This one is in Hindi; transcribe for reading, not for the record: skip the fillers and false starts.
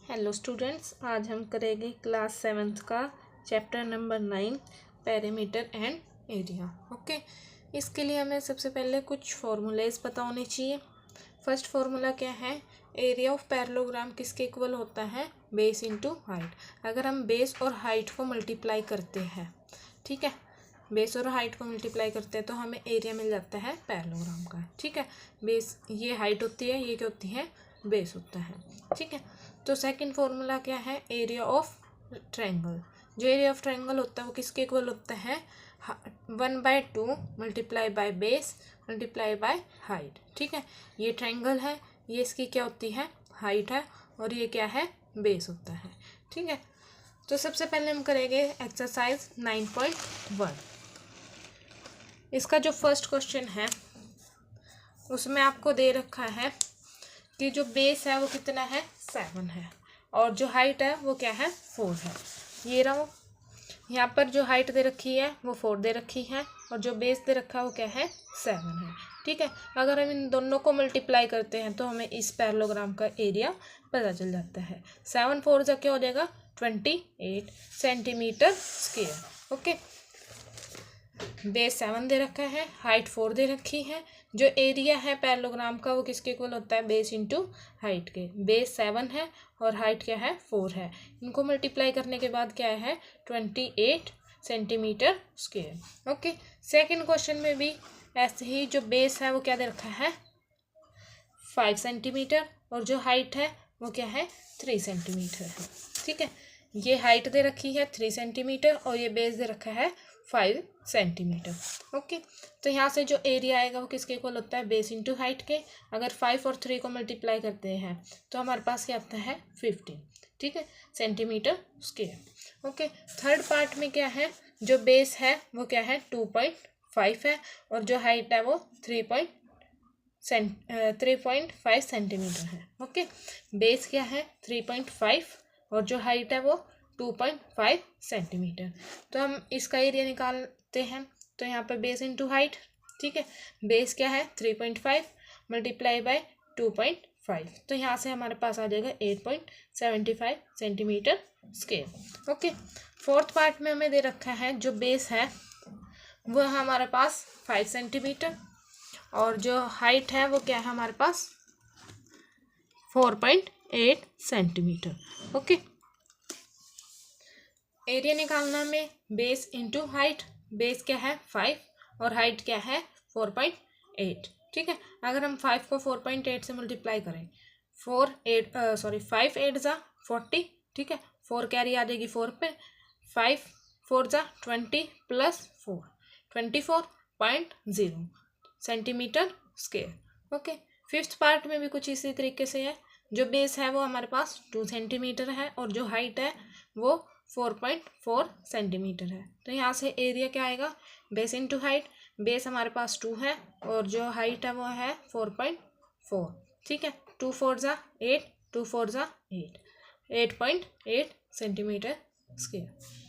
हेलो स्टूडेंट्स, आज हम करेंगे क्लास 7th का chapter number 9 perimeter and area. Okay, इसके लिए हमें सबसे पहले कुछ फार्मूलेज पता होने चाहिए। फर्स्ट फार्मूला क्या है? एरिया ऑफ पैरेललोग्राम किसके इक्वल होता है? Base into height. अगर हम बेस और हाइट को मल्टीप्लाई करते हैं, ठीक है, बेस और हाइट को मल्टीप्लाई करते हैं तो हमें एरिया मिल जाता है पैरेललोग्राम का। ठीक है, बेस ये हाइट होती है, ये क्या होती है? बेस होता है। ठीक है, तो सेकंड फॉर्मूला क्या है? Area of triangle. जो एरिया ऑफ ट्रायंगल होता है वो किसके इक्वल होता है? 1/2 multiply by base multiply by height. ठीक है, ये ट्रायंगल है, ये इसकी क्या होती है? हाइट है, और ये क्या है? बेस होता है। ठीक है, तो सबसे पहले हम करेंगे एक्सरसाइज 9.1। इसका जो फर्स्ट क्वेश्चन है उसमें आपको दे रखा है कि जो बेस है वो कितना है? 7 है, और जो हाइट है वो क्या है? 4 है। ये रहा, यहाँ पर जो हाइट दे रखी है वो 4 दे रखी है, और जो बेस दे रखा है वो क्या है? 7 है। ठीक है, अगर हम इन दोनों को मल्टीप्लाई करते हैं तो हमें इस पैरेललोग्राम का एरिया पता चल जाता है। 7 4 जा क्या हो जाएगा? 28 सेंटीमीटर स्क्वायर। ओके, बेस 7 दे रखा है, हाइट 4 दे रखी है। जो एरिया है पैरेललोग्राम का वो किसके इक्वल होता है? बेस इंटू हाइट के। बेस 7 है और हाइट क्या है? 4 है। इनको मल्टीप्लाई करने के बाद क्या है? 28 centimetre square. Okay, second question में भी ऐसे ही जो बेस है वो क्या दे रखा है? 5 सेंटीमीटर, और जो हाइट है वो क्या है? 3 सेंटीमीटर है। ठीक है, ये हाइट दे रखी है 3 सेंटीमीटर और ये बेस दे रखा है 5 सेंटीमीटर। ओके, तो यहाँ से जो एरिया आएगा वो किसके इक्वल होता है? बेस इंटू हाइट के। अगर 5 और 3 को मल्टीप्लाई करते हैं तो हमारे पास क्या आता है? 15। ठीक है, centimetre square. Okay, third part में क्या है? जो बेस है वो क्या है? 2.5 है, और जो हाइट है वो 3.5 सेंटीमीटर है। ओके, बेस क्या है? 3.5 और जो हाइट है वो 2.5 सेंटीमीटर। तो हम इसका एरिया निकालते हैं, तो यहाँ पर बेस इंटू हाइट। ठीक है, बेस क्या है? 3.5 मल्टीप्लाई बाय 2.5, तो यहाँ से हमारे पास आ जाएगा 8.75 centimetre square. Okay, fourth part में हमें दे रखा है जो बेस है वो है हमारे पास 5 सेंटीमीटर, और जो हाइट है वो क्या है हमारे पास? 4.8 सेंटीमीटर। ओके, एरिया निकालना में बेस इंटू हाइट। बेस क्या है? 5 और हाइट क्या है? 4.8। ठीक है, अगर हम 5 को 4.8 से मल्टीप्लाई करें, 5 8 जा 40। ठीक है, 4 कैरी आ जाएगी 4 पे, 5 4 जा 20 plus 4 24.0 centimetre square. Okay, fifth part में भी कुछ इसी तरीके से है। जो बेस है वो हमारे पास 2 सेंटीमीटर है, और जो हाइट है वो 4.4 सेंटीमीटर है। तो यहाँ से एरिया क्या आएगा? Base into height. बेस हमारे पास 2 है और जो हाइट है वो है 4.4। ठीक है, 2 4 जा 8, 2 4 जा 8, 8.8 सेंटीमीटर स्क्वायर।